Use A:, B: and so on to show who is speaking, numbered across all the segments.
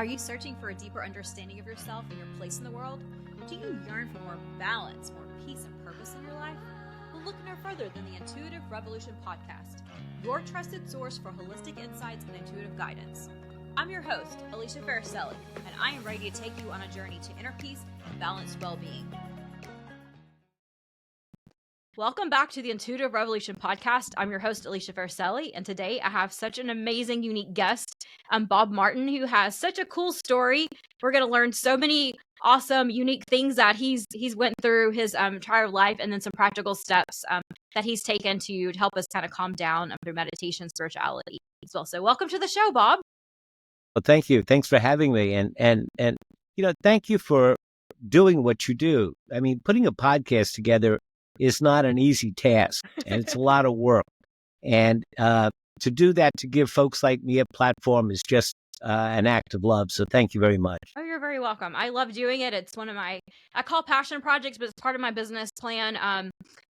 A: Are you searching for a deeper understanding of yourself and your place in the world? Do you yearn for more balance, more peace, and purpose in your life? Well, look no further than the Intuitive Revolution podcast, your trusted source for holistic insights and intuitive guidance. I'm your host, Alicia Farricielli, and I am ready to take you on a journey to inner peace and balanced well-being. Welcome back to the Intuitive Revolution podcast. I'm your host, Alicia Farricielli, and today I have such an amazing, unique guest, Bob Martin, who has such a cool story. We're going to learn so many awesome, unique things that he's went through his entire life, and then some practical steps that he's taken to help us kind of calm down through meditation, spirituality as well. So, welcome to the show, Bob.
B: Well, thank you. Thanks for having me, and thank you for doing what you do. I mean, putting a podcast together is not an easy task, and it's a lot of work. And to do that, to give folks like me a platform, is just an act of love. So thank you very much.
A: Oh, you're very welcome. I love doing it. It's one of I call passion projects, but it's part of my business plan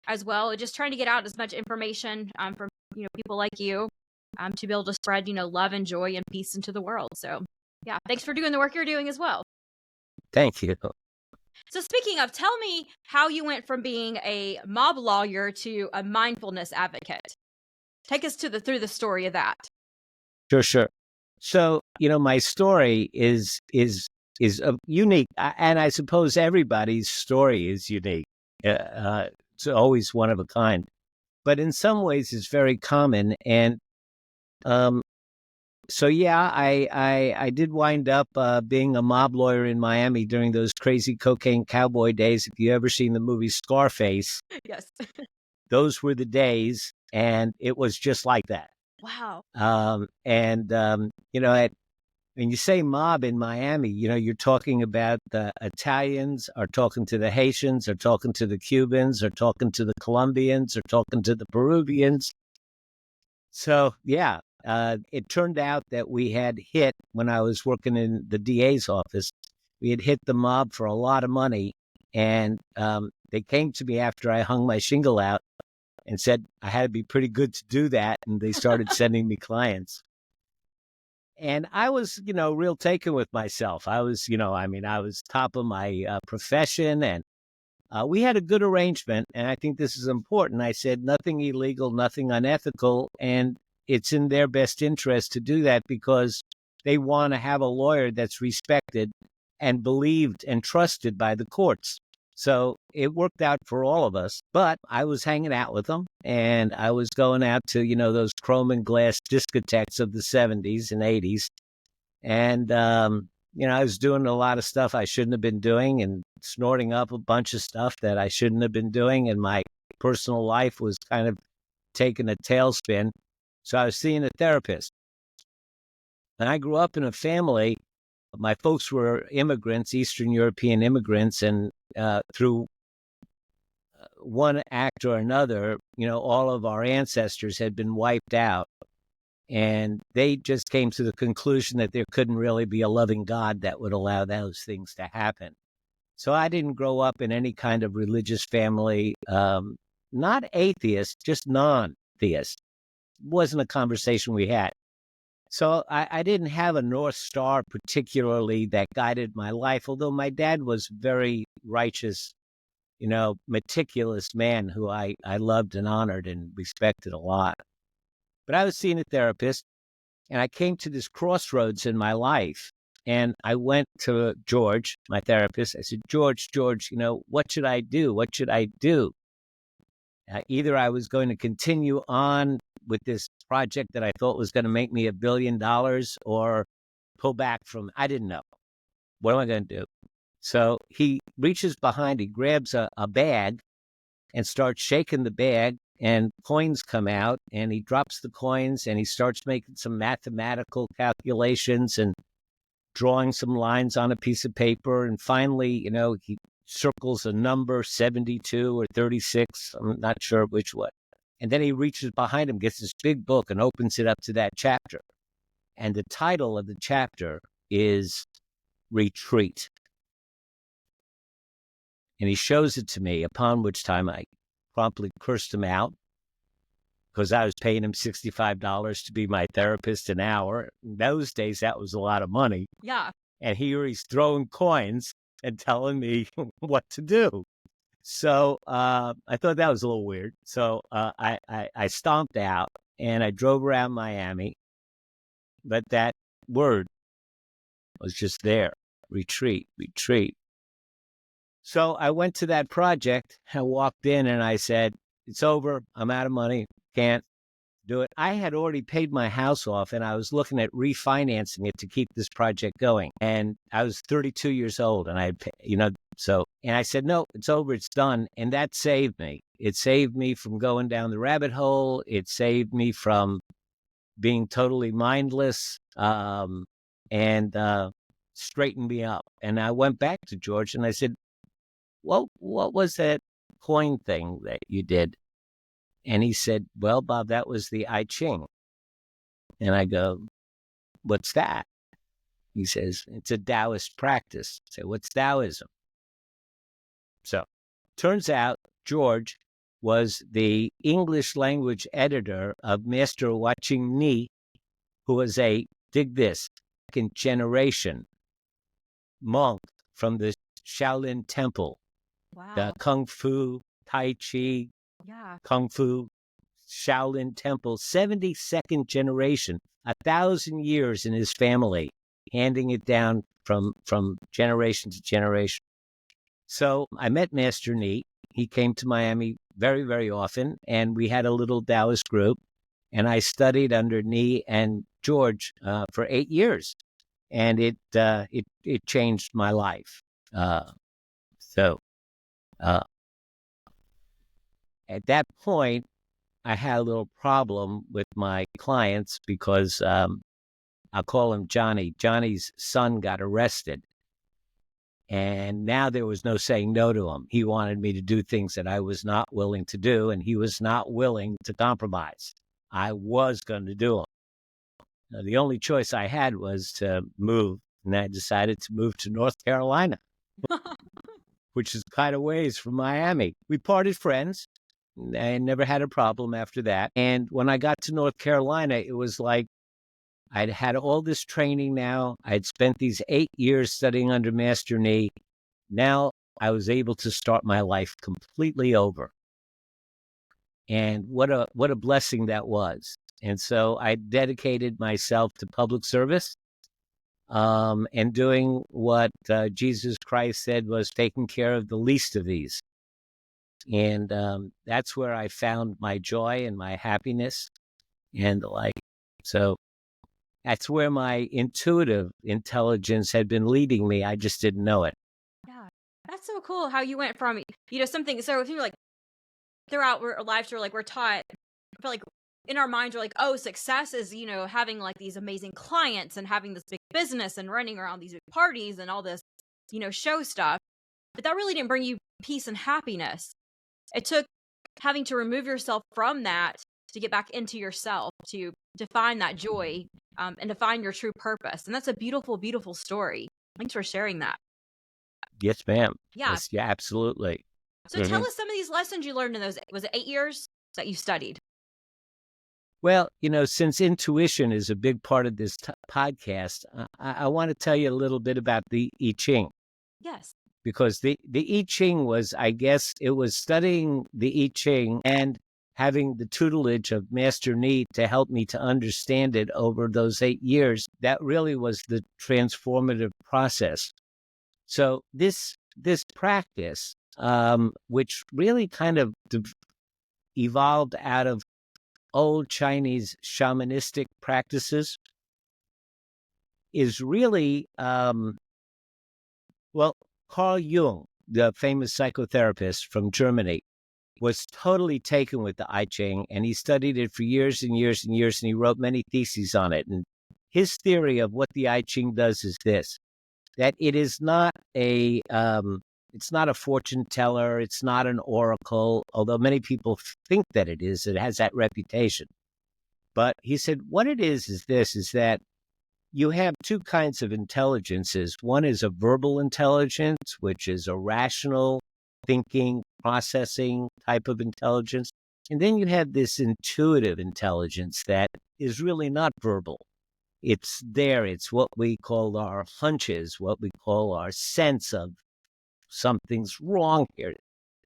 A: as well. Just trying to get out as much information from people like you to be able to spread love and joy and peace into the world. So yeah, thanks for doing the work you're doing as well.
B: Thank you.
A: So speaking of, tell me how you went from being a mob lawyer to a mindfulness advocate. Take us through the story of that.
B: Sure. So, my story is unique, and I suppose everybody's story is unique. It's always one of a kind, but in some ways it's very common. And so yeah, I did wind up being a mob lawyer in Miami during those crazy cocaine cowboy days. If you ever seen the movie Scarface,
A: yes,
B: those were the days, and it was just like that.
A: Wow.
B: When you say mob in Miami, you're talking about the Italians are talking to the Haitians, are talking to the Cubans, are talking to the Colombians, are talking to the Peruvians. So, yeah, it turned out that we had hit, when I was working in the DA's office, we had hit the mob for a lot of money. And they came to me after I hung my shingle out and said I had to be pretty good to do that. And they started sending me clients. And I was, real taken with myself. I was, I was top of my profession, and we had a good arrangement. And I think this is important. I said nothing illegal, nothing unethical. And it's in their best interest to do that because they want to have a lawyer that's respected and believed and trusted by the courts. So it worked out for all of us. But I was hanging out with them, and I was going out to, those chrome and glass discotheques of the 70s and 80s. And, I was doing a lot of stuff I shouldn't have been doing and snorting up a bunch of stuff that I shouldn't have been doing. And my personal life was kind of taking a tailspin. So I was seeing a therapist. And I grew up in a family. My folks were immigrants, Eastern European immigrants, and through one act or another, all of our ancestors had been wiped out. And they just came to the conclusion that there couldn't really be a loving God that would allow those things to happen. So I didn't grow up in any kind of religious family, not atheist, just non-theist. It wasn't a conversation we had. So I didn't have a North Star particularly that guided my life, although my dad was very righteous, meticulous man who I loved and honored and respected a lot. But I was seeing a therapist, and I came to this crossroads in my life. And I went to George, my therapist. I said, George, what should I do? What should I do? Either I was going to continue on with this project that I thought was going to make me $1 billion or pull back from, I didn't know. What am I going to do? So he reaches behind, he grabs a bag and starts shaking the bag, and coins come out, and he drops the coins, and he starts making some mathematical calculations and drawing some lines on a piece of paper. And finally, he circles a number, 72 or 36. I'm not sure which one. And then he reaches behind him, gets this big book and opens it up to that chapter. And the title of the chapter is Retreat. And he shows it to me, upon which time I promptly cursed him out. because I was paying him $65 to be my therapist an hour. In those days, that was a lot of money.
A: Yeah.
B: And here he's throwing coins and telling me what to do. So I thought that was a little weird. So I stomped out and I drove around Miami. But that word was just there. Retreat, retreat. So I went to that project. I walked in and I said, it's over. I'm out of money. Can't do it. I had already paid my house off and I was looking at refinancing it to keep this project going. And I was 32 years old and I, and I said, no, it's over. It's done. And that saved me. It saved me from going down the rabbit hole. It saved me from being totally mindless, and straightened me up. And I went back to George and I said, what was that coin thing that you did? And he said, well, Bob, that was the I Ching. And I go, what's that? He says, it's a Taoist practice. I say, what's Taoism? So turns out George was the English language editor of Master I Ching, who was dig this, second generation monk from the Shaolin Temple.
A: Wow.
B: The Kung Fu, Tai Chi, Kung Fu, Shaolin Temple, 72nd generation, 1,000 years in his family, handing it down from generation to generation. So I met Master Ni. He came to Miami very, very often, and we had a little Taoist group, and I studied under Ni and George for 8 years, and it changed my life. At that point, I had a little problem with my clients because I'll call him Johnny. Johnny's son got arrested. And now there was no saying no to him. He wanted me to do things that I was not willing to do, and he was not willing to compromise. I was going to do them. Now, the only choice I had was to move, and I decided to move to North Carolina, which is kind of ways from Miami. We parted friends. I never had a problem after that. And when I got to North Carolina, it was like I'd had all this training now. I'd spent these 8 years studying under Master Ni. Now I was able to start my life completely over. And what a blessing that was. And so I dedicated myself to public service, and doing what Jesus Christ said was taking care of the least of these. And that's where I found my joy and my happiness and the like. So that's where my intuitive intelligence had been leading me. I just didn't know it.
A: Yeah. That's so cool how you went from, something. So if you're like, throughout our lives, we're taught, I feel like in our minds, we're like, oh, success is, having like these amazing clients and having this big business and running around these big parties and all this, show stuff. But that really didn't bring you peace and happiness. It took having to remove yourself from that to get back into yourself, to find that joy, and to find your true purpose. And that's a beautiful, beautiful story. Thanks for sharing that.
B: Yes, ma'am.
A: Yeah.
B: Yes, yeah, absolutely.
A: So tell us some of these lessons you learned in those, was it 8 years that you studied?
B: Well, since intuition is a big part of this podcast, I want to tell you a little bit about the I Ching.
A: Yes.
B: Because the I Ching was, I guess, it was studying the I Ching and having the tutelage of Master Ni to help me to understand it over those 8 years. That really was the transformative process. So this practice, which really kind of evolved out of old Chinese shamanistic practices, is really, Carl Jung, the famous psychotherapist from Germany, was totally taken with the I Ching, and he studied it for years and years and years, and he wrote many theses on it. And his theory of what the I Ching does is this: that it is not it's not a fortune teller, it's not an oracle, although many people think that it is. It has that reputation. But he said what it is this: is that you have two kinds of intelligences. One is a verbal intelligence, which is a rational thinking, processing type of intelligence. And then you have this intuitive intelligence that is really not verbal. It's there. It's what we call our hunches, what we call our sense of something's wrong here.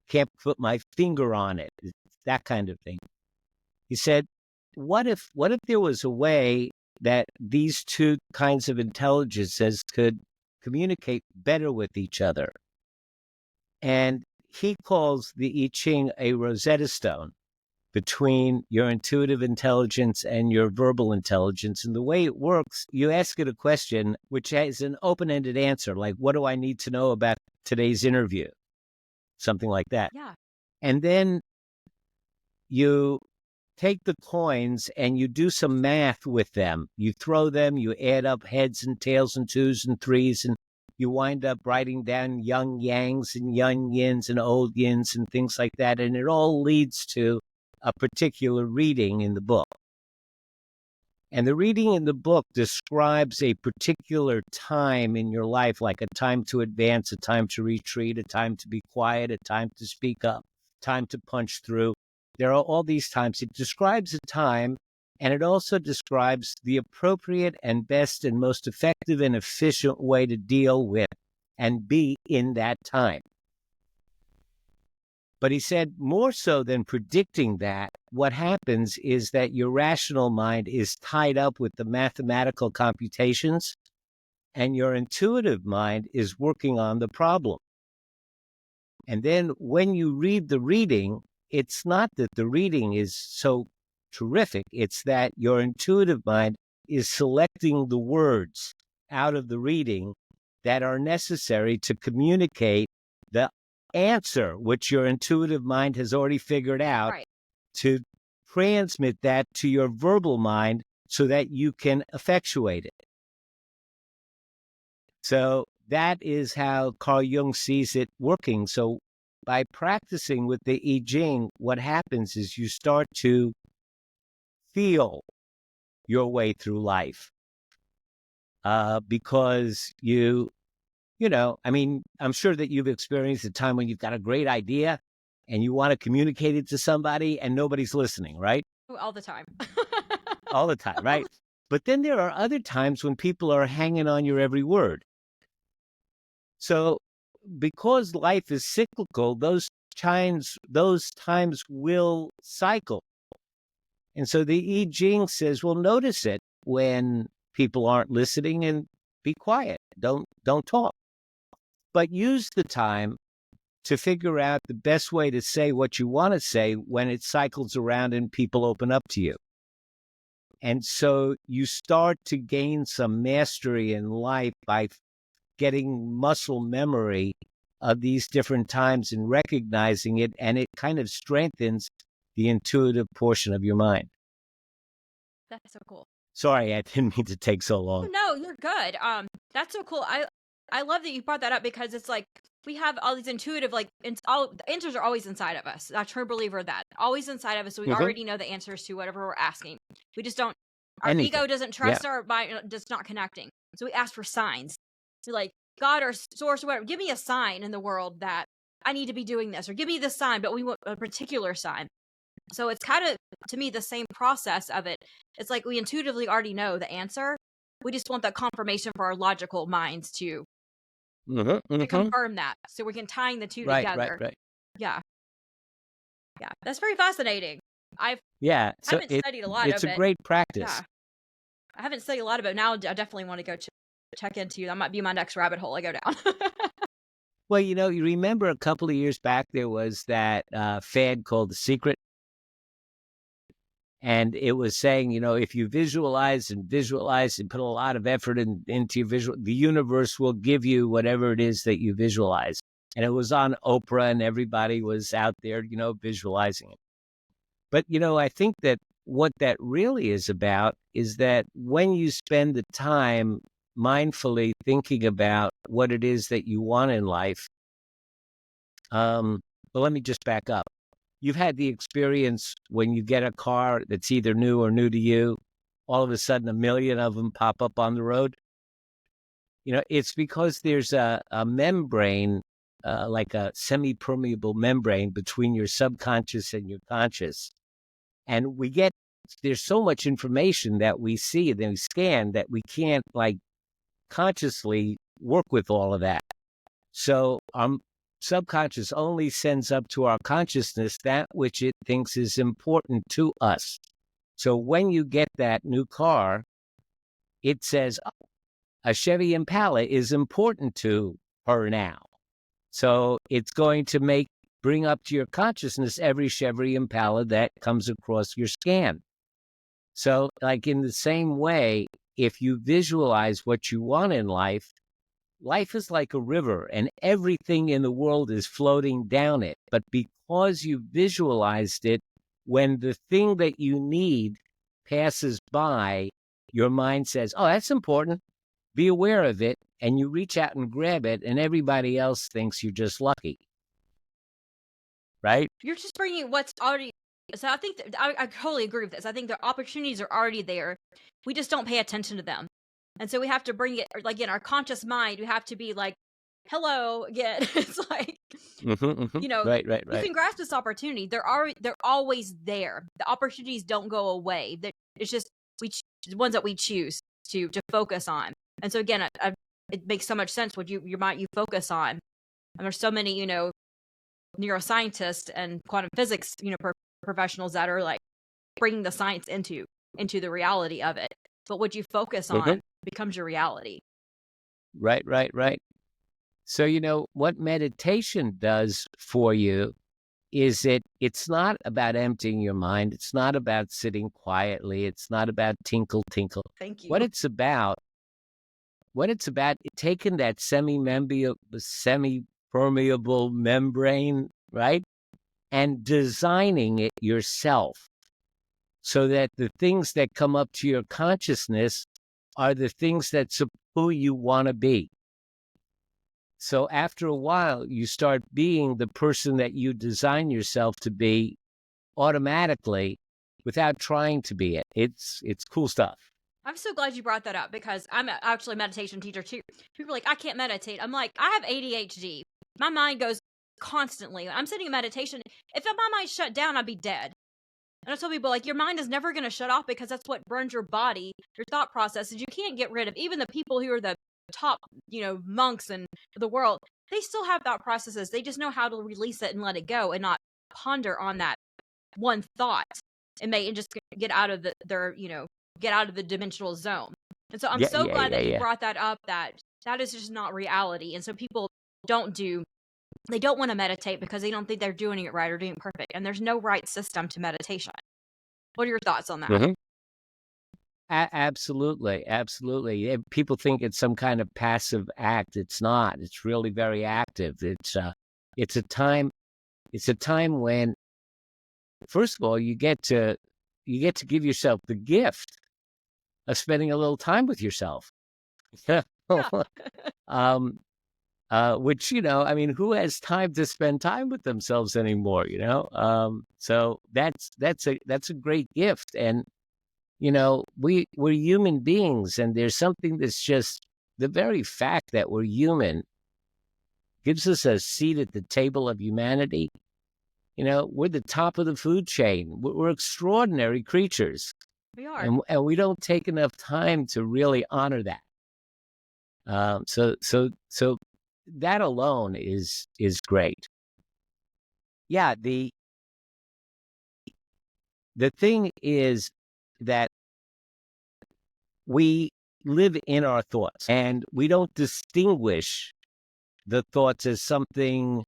B: Can't put my finger on it. It's that kind of thing. He said, what if there was a way that these two kinds of intelligences could communicate better with each other? And he calls the I Ching a Rosetta Stone between your intuitive intelligence and your verbal intelligence. And the way it works, you ask it a question which has an open-ended answer, like, what do I need to know about today's interview? Something like that.
A: Yeah.
B: And then you take the coins and you do some math with them. You throw them, you add up heads and tails and twos and threes, and you wind up writing down young yangs and young yins and old yins and things like that. And it all leads to a particular reading in the book. And the reading in the book describes a particular time in your life, like a time to advance, a time to retreat, a time to be quiet, a time to speak up, time to punch through. There are all these times. It describes a time, and it also describes the appropriate and best and most effective and efficient way to deal with and be in that time. But he said, more so than predicting that, what happens is that your rational mind is tied up with the mathematical computations, and your intuitive mind is working on the problem. And then when you read the reading, it's not that the reading is so terrific, it's that your intuitive mind is selecting the words out of the reading that are necessary to communicate the answer, which your intuitive mind has already figured out,
A: Right.
B: to transmit that to your verbal mind so that you can effectuate it. So that is how Carl Jung sees it working. So by practicing with the I Ching, what happens is you start to feel your way through life because I mean, I'm sure that you've experienced a time when you've got a great idea and you want to communicate it to somebody and nobody's listening, right?
A: All the time.
B: All the time, right? But then there are other times when people are hanging on your every word. So because life is cyclical, those times will cycle. And so the I Ching says, well, notice it when people aren't listening and be quiet. Don't talk. But use the time to figure out the best way to say what you want to say when it cycles around and people open up to you. And so you start to gain some mastery in life by getting muscle memory of these different times and recognizing it, and it kind of strengthens the intuitive portion of your mind.
A: That's so cool.
B: Sorry, I didn't mean to take so long.
A: Oh, no, you're good. That's so cool. I love that you brought that up because it's like we have all these intuitive, like, all the answers are always inside of us. I'm a true believer of that. Always inside of us. So we already know the answers to whatever we're asking. We just don't, our
B: Anything.
A: ego doesn't trust our mind, just not connecting. So we ask for signs. So like, God or source or whatever, give me a sign in the world that I need to be doing this, or give me this sign, but we want a particular sign. So it's kind of, to me, the same process of it. It's like we intuitively already know the answer. We just want that confirmation for our logical minds to confirm that, so we can tying the two together.
B: Right.
A: Yeah. That's very fascinating. I
B: So
A: haven't studied a lot of it.
B: It's a great practice.
A: Yeah, I haven't studied a lot of it. Now I definitely want to go check into you. That might be my next rabbit hole I go down.
B: Well, you remember a couple of years back there was that fad called The Secret. And it was saying, if you visualize and put a lot of effort into your visual, the universe will give you whatever it is that you visualize. And it was on Oprah and everybody was out there, visualizing it. But, I think that what that really is about is that when you spend the time mindfully thinking about what it is that you want in life, well, let me just back up. You've had the experience when you get a car that's either new or new to you, all of a sudden 1 million of them pop up on the road. It's because there's a membrane, like a semi-permeable membrane between your subconscious and your conscious. And there's so much information that we see and then we scan that we can't like consciously work with all of that. So subconscious only sends up to our consciousness that which it thinks is important to us. So when you get that new car, it says, oh, a Chevy Impala is important to her now. So it's going to bring up to your consciousness every Chevy Impala that comes across your scan. So like in the same way, if you visualize what you want in life, life is like a river and everything in the world is floating down it. But because you visualized it, when the thing that you need passes by, your mind says, oh, that's important. Be aware of it. And you reach out and grab it, and everybody else thinks you're just lucky. Right?
A: You're just bringing what's already. So I think I totally agree with this. I think the opportunities are already there. We just don't pay attention to them. And so we have to bring it, like in our conscious mind, we have to be like, hello again. It's like, you know,
B: Right.
A: you can grasp this opportunity. They're always there. The opportunities don't go away. It's just the ones that we choose to focus on. And so again, it makes so much sense what you focus on. And there's so many, you know, neuroscientists and quantum physics, you know, professionals that are like bringing the science into the reality of it. But what you focus on becomes your reality.
B: Right. So, you know, what meditation does for you is it's not about emptying your mind. It's not about sitting quietly. It's not about tinkle.
A: Thank you.
B: What it's about, taking that semi-permeable membrane, right? And designing it yourself so that the things that come up to your consciousness are the things that's who you want to be. So after a while, you start being the person that you design yourself to be automatically without trying to be it. It's cool stuff.
A: I'm so glad you brought that up because I'm actually a meditation teacher too. People are like, I can't meditate. I'm like, I have ADHD. My mind goes constantly. I'm sitting in meditation. If my mind shut down, I'd be dead. And I tell people, like, your mind is never going to shut off because that's what burns your body, your thought processes. You can't get rid of. Even the people who are the top, you know, monks in the world, they still have thought processes. They just know how to release it and let it go and not ponder on that one thought and just get out of get out of the dimensional zone. And so I'm so glad that you brought that up, that is just not reality. And so people they don't want to meditate because they don't think they're doing it right or doing it perfect. And there's no right system to meditation. What are your thoughts on that?
B: Mm-hmm. Absolutely. People think it's some kind of passive act. It's not. It's really very active. It's a time when, first of all, you get to give yourself the gift of spending a little time with yourself.
A: Yeah.
B: Which, you know, I mean, who has time to spend time with themselves anymore, you know? So that's a great gift. And, you know, we're human beings, and there's something that's just the very fact that we're human gives us a seat at the table of humanity. You know, we're the top of the food chain. We're extraordinary creatures.
A: We are.
B: And we don't take enough time to really honor that. So that alone is great. Yeah, the thing is that we live in our thoughts, and we don't distinguish the thoughts as something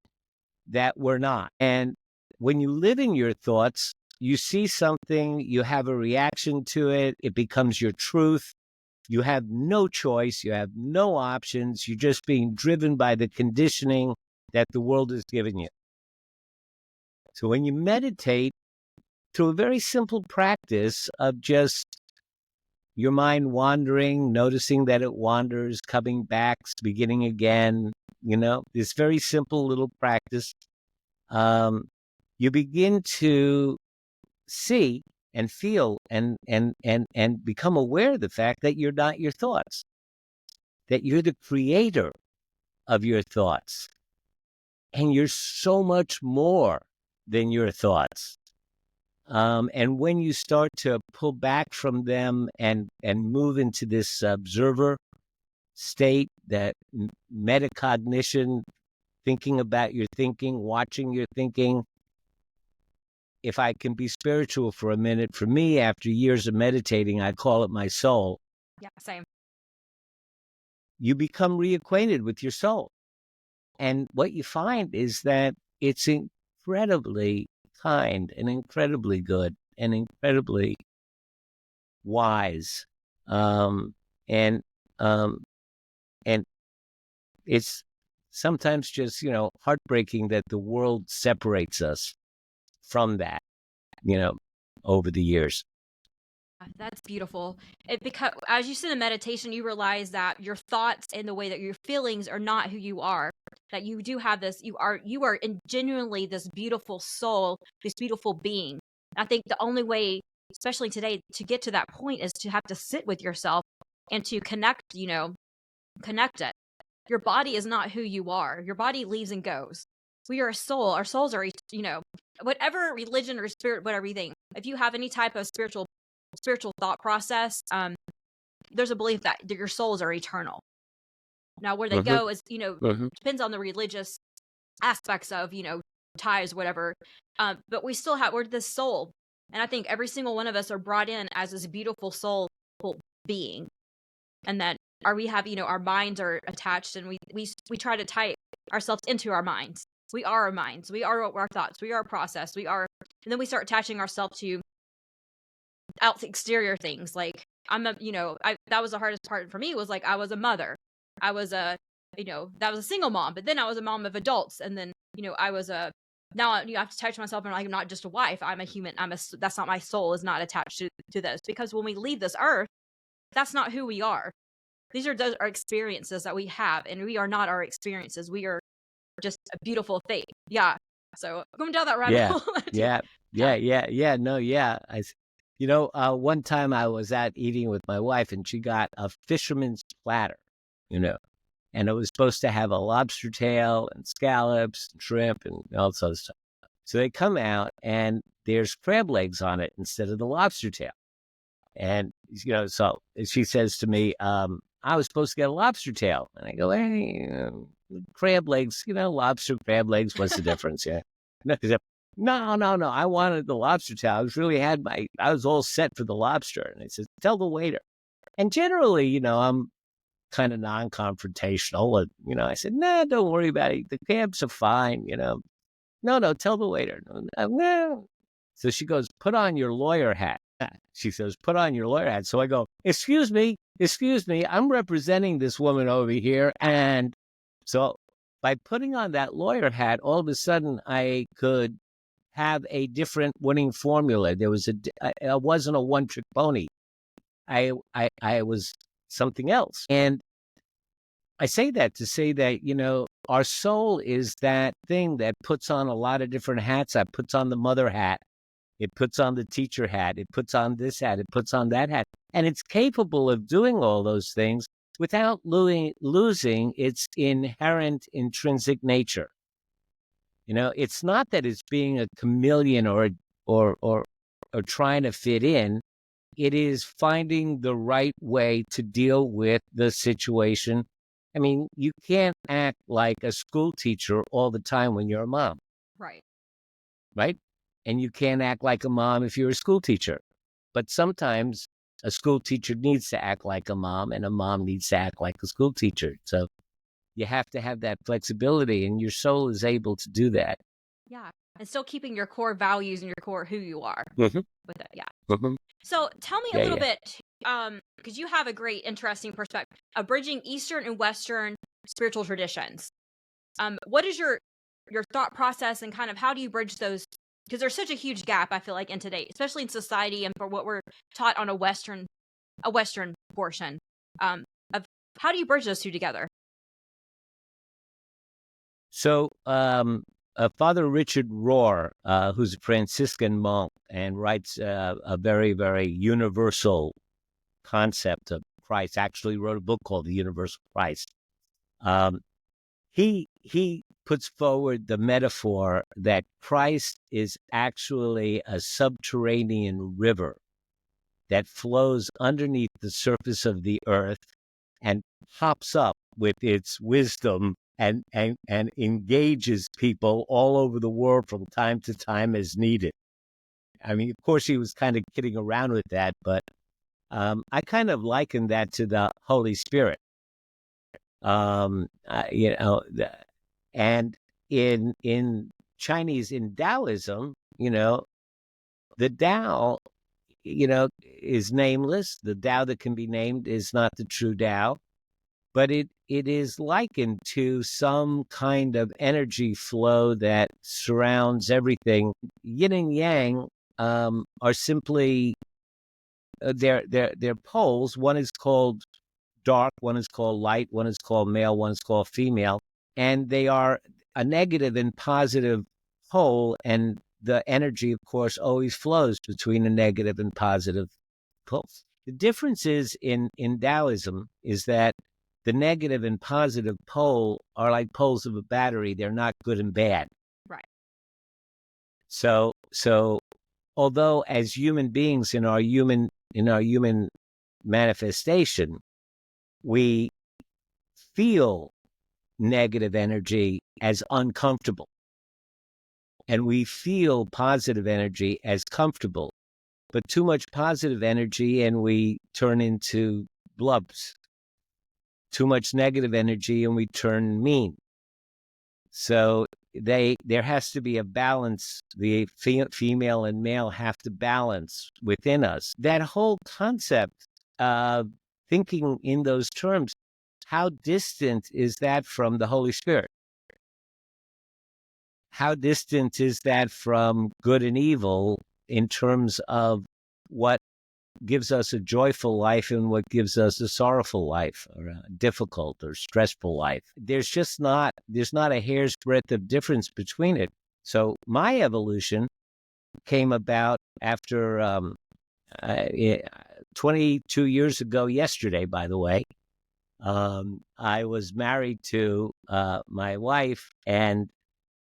B: that we're not. And when you live in your thoughts, you see something, you have a reaction to it, it becomes your truth. You have no choice. You have no options. You're just being driven by the conditioning that the world is giving you. So when you meditate, through a very simple practice of just your mind wandering, noticing that it wanders, coming back, beginning again, you know, this very simple little practice, you begin to see and feel and become aware of the fact that you're not your thoughts, that you're the creator of your thoughts. And you're so much more than your thoughts. And when you start to pull back from them and move into this observer state, that metacognition, thinking about your thinking, watching your thinking. If I can be spiritual for a minute, for me, after years of meditating, I call it my soul.
A: Yeah, same.
B: You become reacquainted with your soul. And what you find is that it's incredibly kind and incredibly good and incredibly wise. Um, and um, and it's sometimes just, heartbreaking that the world separates us from that, over the years.
A: That's beautiful. Because as you sit in meditation, you realize that your thoughts and the way that your feelings are not who you are. That you do have this. You are genuinely this beautiful soul, this beautiful being. I think the only way, especially today, to get to that point is to have to sit with yourself and to connect. Connect it. Your body is not who you are. Your body leaves and goes. We are a soul. Our souls are, whatever religion or spirit, whatever you think. If you have any type of spiritual thought process, there's a belief that your souls are eternal. Now, where they go is, depends on the religious aspects of, ties, whatever. But we're this soul. And I think every single one of us are brought in as this beautiful soul being. And that we have, our minds are attached, and we try to tie ourselves into our minds. We are our minds. We are our thoughts. We are our process. And then we start attaching ourselves to exterior things. Like that was the hardest part for me, was like, I was a mother. I was that was a single mom, but then I was a mom of adults. And then, I was now I have to attach myself, and I'm not just a wife. I'm a human. That's not, my soul is not attached to this, because when we leave this earth, that's not who we are. These are our experiences that we have, and we are not our experiences. We are just a beautiful thing. Yeah. So going down that rabbit hole.
B: One time I was out eating with my wife, and she got a fisherman's platter, and it was supposed to have a lobster tail and scallops and shrimp and all sorts of stuff. So they come out, and there's crab legs on it instead of the lobster tail. And, so she says to me, I was supposed to get a lobster tail. And I go, hey, crab legs, lobster, crab legs, what's the difference? Yeah. No. I wanted the lobster tail. I was all set for the lobster. And I said, tell the waiter. And generally, I'm kind of non-confrontational. And, I said, nah, don't worry about it. The crabs are fine, No, tell the waiter. No. So she goes, put on your lawyer hat. She says, put on your lawyer hat. So I go, excuse me, I'm representing this woman over here. And so by putting on that lawyer hat, all of a sudden I could have a different winning formula. I wasn't a one-trick pony. I was something else. And I say that to say that, our soul is that thing that puts on a lot of different hats. It puts on the mother hat. It puts on the teacher hat. It puts on this hat. It puts on that hat. And it's capable of doing all those things without losing its inherent intrinsic nature. It's not that it's being a chameleon or trying to fit in. It is finding the right way to deal with the situation. I mean, you can't act like a school teacher all the time when you're a mom.
A: Right.
B: Right? And you can't act like a mom if you're a school teacher. But sometimes a school teacher needs to act like a mom, and a mom needs to act like a school teacher. So you have to have that flexibility, and your soul is able to do that.
A: Yeah. And still keeping your core values and your core who you are with it. Yeah. So tell me a little bit, because you have a great, interesting perspective of bridging Eastern and Western spiritual traditions. What is your thought process, and kind of how do you bridge those? Because there's such a huge gap, I feel like, in today, especially in society, and for what we're taught on a Western portion, of how do you bridge those two together?
B: So, Father Richard Rohr, who's a Franciscan monk and writes a very, very universal concept of Christ, actually wrote a book called The Universal Christ. He he puts forward the metaphor that Christ is actually a subterranean river that flows underneath the surface of the earth and pops up with its wisdom and engages people all over the world from time to time as needed. I mean, of course, he was kind of kidding around with that, but I kind of liken that to the Holy Spirit. You know, and in Chinese, in Taoism, you know, the Tao, you know, is nameless. The Tao that can be named is not the true Tao, but it is likened to some kind of energy flow that surrounds everything. Yin and Yang are simply they're poles. One is called dark, one is called light, one is called male, one is called female, and they are a negative and positive pole, and the energy, of course, always flows between a negative and positive pole. The difference is in Taoism is that the negative and positive pole are like poles of a battery. They're not good and bad.
A: Right.
B: So although as human beings in our human manifestation, we feel negative energy as uncomfortable, and we feel positive energy as comfortable. But too much positive energy and we turn into blubs. Too much negative energy and we turn mean. So there has to be a balance. The female and male have to balance within us. That whole concept of thinking in those terms, how distant is that from the Holy Spirit? How distant is that from good and evil in terms of what gives us a joyful life and what gives us a sorrowful life, or a difficult or stressful life? There's not a hair's breadth of difference between it. So my evolution came about after 22 years ago yesterday, by the way. I was married to my wife, and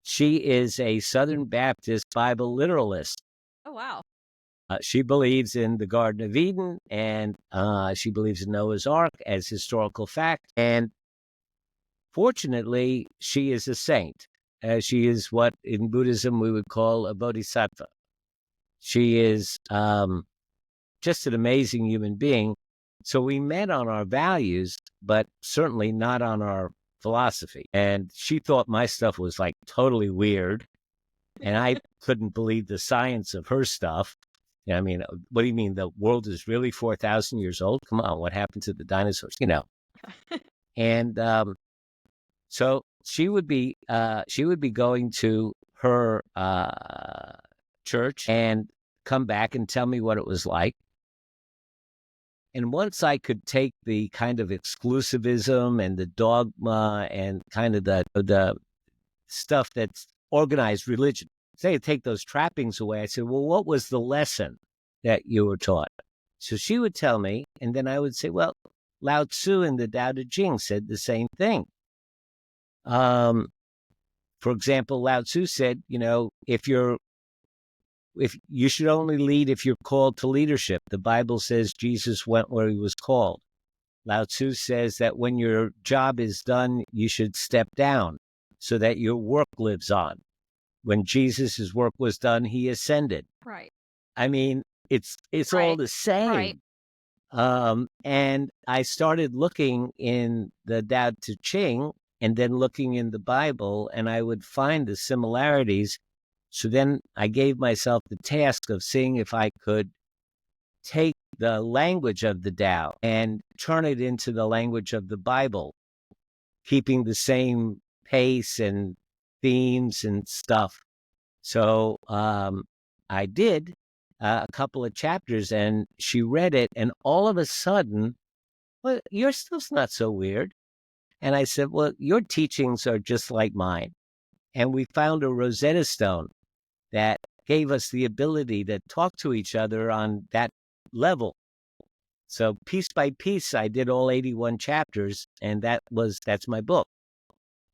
B: she is a Southern Baptist Bible literalist.
A: Oh, wow.
B: She believes in the Garden of Eden, and she believes in Noah's Ark as historical fact. And fortunately, she is a saint. She is what in Buddhism we would call a bodhisattva. She is just an amazing human being. So we met on our values, but certainly not on our philosophy. And she thought my stuff was like totally weird. And I couldn't believe the science of her stuff. I mean, what do you mean the world is really 4,000 years old? Come on, what happened to the dinosaurs? You know. And so she would be going to her church and come back and tell me what it was like. And once I could take the kind of exclusivism and the dogma and kind of the stuff that's organized religion, say take those trappings away, I said, well, what was the lesson that you were taught? So she would tell me, and then I would say, well, Lao Tzu in the Tao Te Ching said the same thing. For example, Lao Tzu said, you know, if you should only lead if you're called to leadership. The Bible says Jesus went where he was called. Lao Tzu says that when your job is done, you should step down so that your work lives on. When Jesus' work was done, he ascended.
A: Right.
B: I mean, it's
A: Right.
B: all the same.
A: Right.
B: And I started looking in the Tao Te Ching and then looking in the Bible, and I would find the similarities. So then I gave myself the task of seeing if I could take the language of the Tao and turn it into the language of the Bible, keeping the same pace and themes and stuff. So I did a couple of chapters, and she read it, and all of a sudden, well, your stuff's not so weird. And I said, well, your teachings are just like mine. And we found a Rosetta Stone that gave us the ability to talk to each other on that level. So piece by piece, I did all 81 chapters, and that's my book.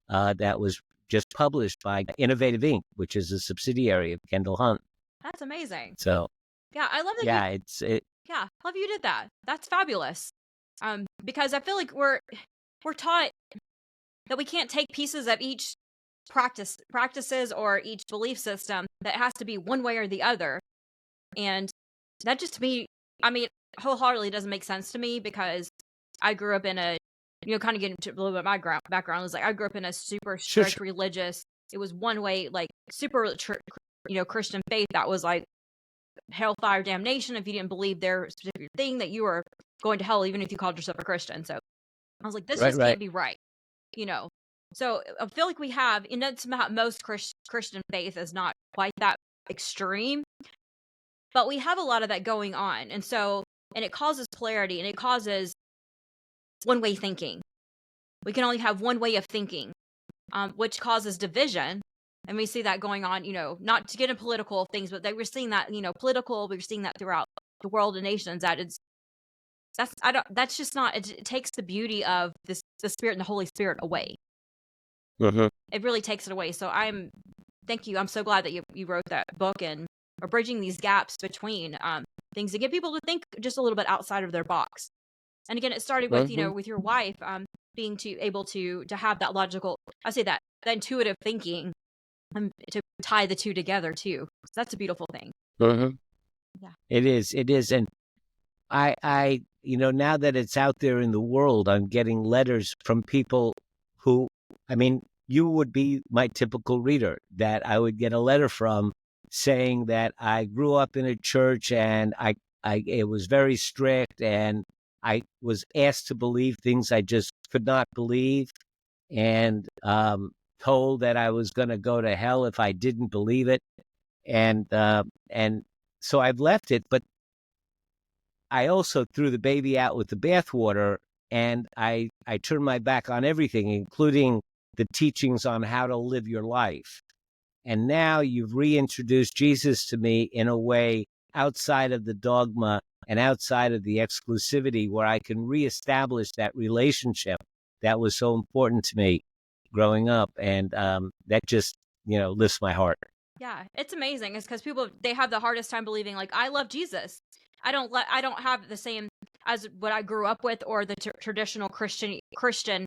B: that was just published by Innovative Inc., which is a subsidiary of Kendall Hunt.
A: That's amazing.
B: So
A: Yeah, I love that.
B: yeah,
A: Love you did that. That's fabulous. Because I feel like we're taught that we can't take pieces of each practices or each belief system, that has to be one way or the other. And that just, to me, I mean, wholeheartedly doesn't make sense to me, because I grew up in a, kind of getting to a little bit of my background, is like I grew up in a super strict religious, it was one way, like super Christian faith that was like hellfire damnation if you didn't believe their specific thing, that you were going to hell even if you called yourself a Christian. So I was like, this just can't be right, So I feel like we have, that's about most Christian faith is not quite that extreme, but we have a lot of that going on. And it causes polarity, and it causes one-way thinking. We can only have one way of thinking, which causes division. And we see that going on, not to get into political things, but we're seeing that, we're seeing that throughout the world and nations, that that's just not, it takes the beauty of the Spirit and the Holy Spirit away. It really takes it away. So thank you. I'm so glad that you wrote that book, and are bridging these gaps between things to get people to think just a little bit outside of their box. And again, it started with, with your wife, being able to have that logical, I say that intuitive thinking, to tie the two together too. So that's a beautiful thing.
B: Yeah, it is. And I, now that it's out there in the world, I'm getting letters from people who, I mean, you would be my typical reader that I would get a letter from, saying that I grew up in a church, and it was very strict, and I was asked to believe things I just could not believe, and told that I was going to go to hell if I didn't believe it. And so I've left it, but I also threw the baby out with the bathwater, and I turned my back on everything, including the teachings on how to live your life. And now you've reintroduced Jesus to me in a way outside of the dogma and outside of the exclusivity, where I can reestablish that relationship that was so important to me growing up. And that just, lifts my heart.
A: Yeah, it's amazing. It's because people, they have the hardest time believing, like, I love Jesus. I don't have the same as what I grew up with, or the traditional Christian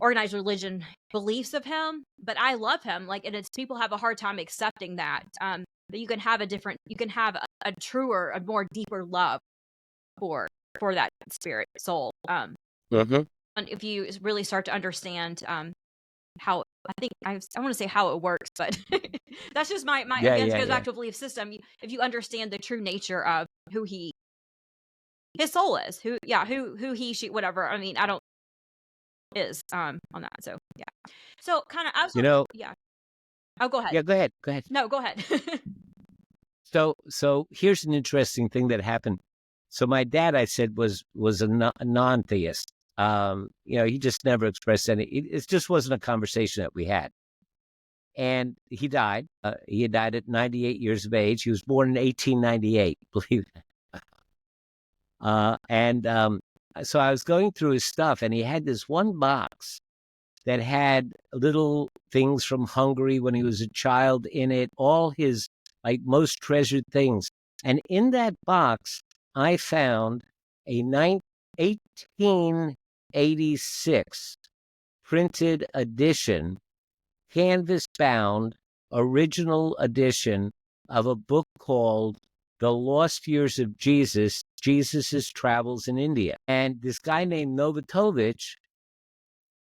A: organized religion beliefs of him, but I love him. Like, and it's, people have a hard time accepting that. That you can have a truer, a more deeper love for that spirit soul. And if you really start to understand how, I think I want to say how it works, but that's just my again, it goes back to a belief system. If you understand the true nature of who his soul is, who he, she, whatever. I mean, I don't is on that. So yeah. So kind of, I was yeah. Oh, go ahead.
B: Yeah, go ahead.
A: No, go ahead.
B: So here's an interesting thing that happened. So my dad, I said, was a non-theist. He just never expressed any. It just wasn't a conversation that we had. And he died. He had died at 98 years of age. He was born in 1898. Believe it. So I was going through his stuff, and he had this one box that had little things from Hungary when he was a child in it, all his most treasured things. And in that box, I found a 1886 printed edition, canvas-bound, original edition of a book called The Lost Years of Jesus, Jesus' Travels in India. And this guy named Novatovich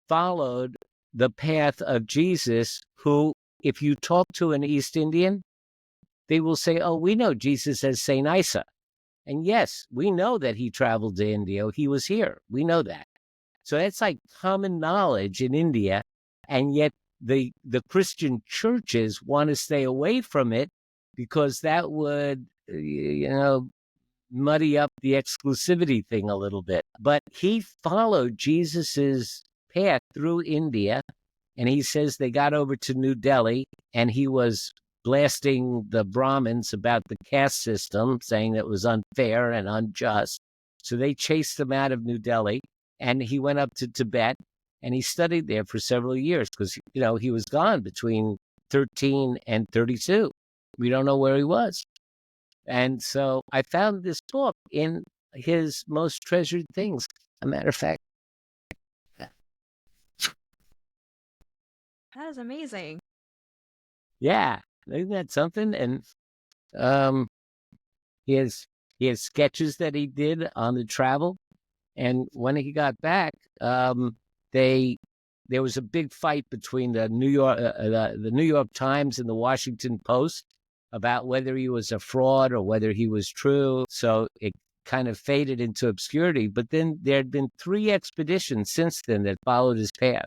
B: followed the path of Jesus, who, if you talk to an East Indian, they will say, oh, we know Jesus as St. Isa. And yes, we know that he traveled to India. He was here. We know that. So that's like common knowledge in India. And yet the Christian churches want to stay away from it, because that would, muddy up the exclusivity thing a little bit. But he followed Jesus's path through India, and he says they got over to New Delhi, and he was blasting the Brahmins about the caste system, saying that it was unfair and unjust. So they chased him out of New Delhi, and he went up to Tibet, And he studied there for several years because, he was gone between 13 and 32. We don't know where he was. And so I found this book in his most treasured things. A matter of fact,
A: That is amazing.
B: yeah, isn't that something? And um, he has sketches that he did on the travel. And when he got back, there was a big fight between the New York Times and the Washington Post about whether he was a fraud or whether he was true. So it kind of faded into obscurity. But then there had been 3 expeditions since then that followed his path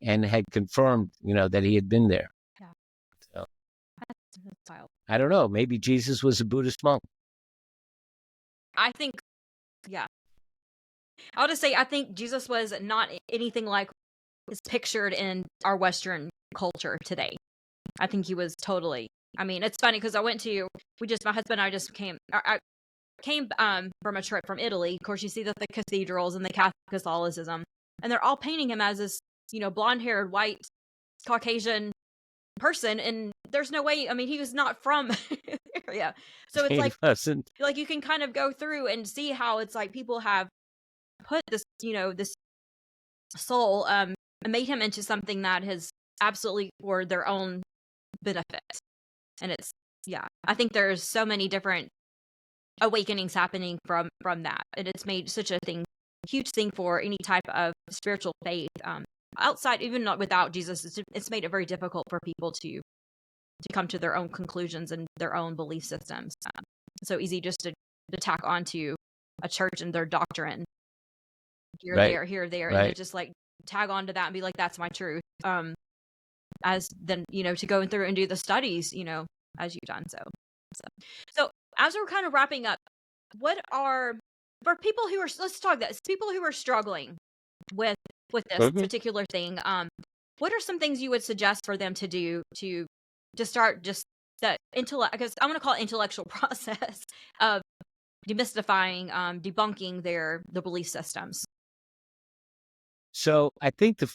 B: and had confirmed, that he had been there.
A: Yeah.
B: So
A: That's wild.
B: I don't know. Maybe Jesus was a Buddhist monk.
A: I think, yeah. I'll just say, I think Jesus was not anything like is pictured in our Western culture today. I think he was totally. I mean, it's funny because my husband and I just came. I came from a trip from Italy. Of course, you see the cathedrals and the Catholicism, and they're all painting him as this, blonde-haired, white, Caucasian person, and there's no way. I mean, he was not from the area, so it's like you can kind of go through and see how it's like people have put this, this soul, and made him into something that is absolutely for their own benefit. And it's, yeah, I think there's so many different awakenings happening from that, and it's made such a huge thing for any type of spiritual faith, outside, even not without Jesus. It's made it very difficult for people to come to their own conclusions and their own belief systems. It's so easy just to tack onto a church and their doctrine here, there, and to just like tag onto that and be like, that's my truth. As then, to go through and do the studies, as you've done. So as we're kind of wrapping up, what are, for people who are, let's talk this, people who are struggling with this particular thing, what are some things you would suggest for them to do to start just the intellect, because I'm going to call it intellectual process of demystifying, debunking the belief systems?
B: So I think the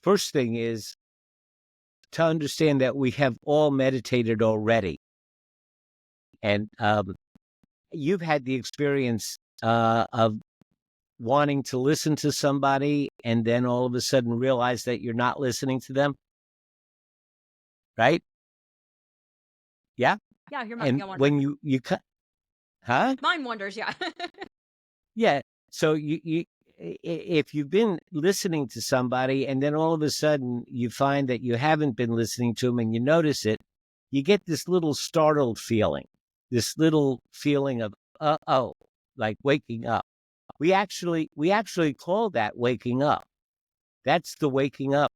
B: first thing is to understand that we have all meditated already. And you've had the experience of wanting to listen to somebody and then all of a sudden realize that you're not listening to them. Right? Yeah?
A: Yeah, your
B: mind. And when you cut, huh?
A: Mind wanders, yeah.
B: Yeah. So if you've been listening to somebody and then all of a sudden you find that you haven't been listening to them and you notice it, you get this little startled feeling, this little feeling of, oh, like waking up. We actually call that waking up. That's the waking up.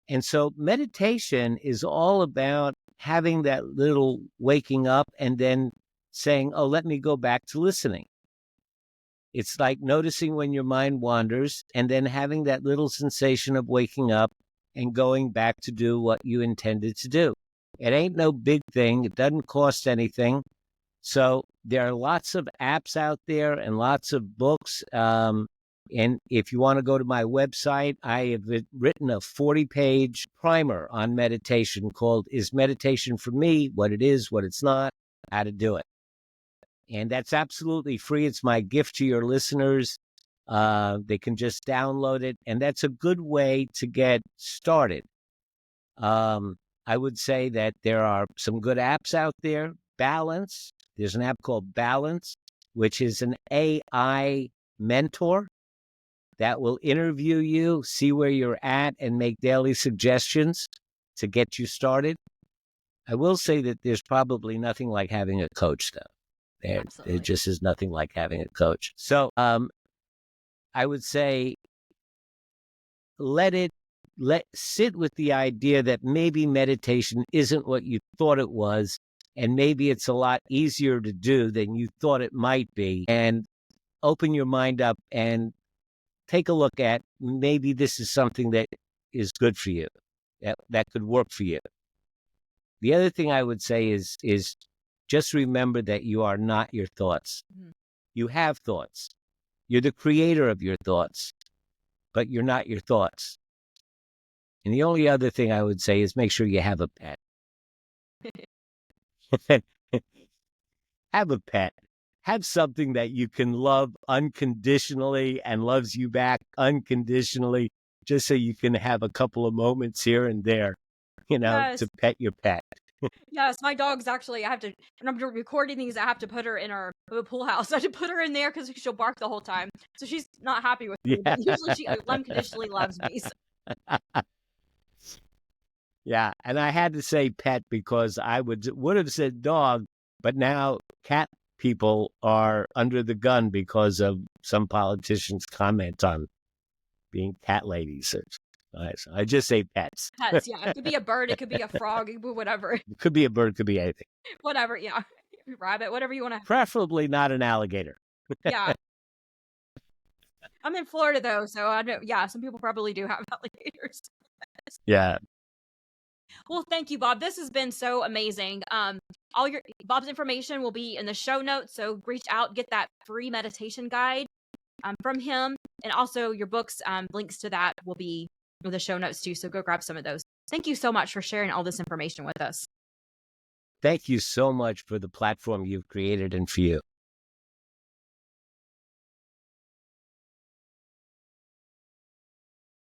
B: And so meditation is all about having that little waking up and then saying, oh, let me go back to listening. It's like noticing when your mind wanders and then having that little sensation of waking up and going back to do what you intended to do. It ain't no big thing. It doesn't cost anything. So there are lots of apps out there and lots of books. And if you want to go to my website, I have written a 40-page primer on meditation called Is Meditation for Me? What it is, what it's not, how to do it. And that's absolutely free. It's my gift to your listeners. They can just download it. And that's a good way to get started. I would say that there are some good apps out there. Balance. There's an app called Balance, which is an AI mentor that will interview you, see where you're at, and make daily suggestions to get you started. I will say that there's probably nothing like having a coach, though. There just is nothing like having a coach. So I would say sit with the idea that maybe meditation isn't what you thought it was, and maybe it's a lot easier to do than you thought it might be, and open your mind up and take a look at maybe this is something that is good for you, that could work for you. The other thing I would say is just remember that you are not your thoughts. Mm-hmm. You have thoughts. You're the creator of your thoughts. but you're not your thoughts. And the only other thing I would say is make sure you have a pet. Have a pet. Have something that you can love unconditionally and loves you back unconditionally, just so you can have a couple of moments here and there,
A: Yes.
B: to pet your pet.
A: Yes, my dog's actually, I have to, when I'm recording these, I have to put her in our pool house. I have to put her in there because she'll bark the whole time. So she's not happy with me, but
B: Yeah.
A: usually she unconditionally loves me. So.
B: Yeah. And I had to say pet because I would have said dog, but now cat people are under the gun because of some politicians' comment on being cat ladies. So I just say pets.
A: Pets, yeah. It could be a bird, it could be a frog, it could be whatever.
B: It could be a bird, could be anything.
A: Whatever, yeah. Rabbit, whatever you want to.
B: Preferably not an alligator.
A: Yeah. I'm in Florida though, so I know. Yeah, some people probably do have alligators.
B: Yeah.
A: Well, thank you, Bob. This has been so amazing. All your Bob's information will be in the show notes, so reach out, get that free meditation guide from him, and also your books. Links to that will be in the show notes too. So go grab some of those. Thank you so much for sharing all this information with us.
B: Thank you so much for the platform you've created and for you.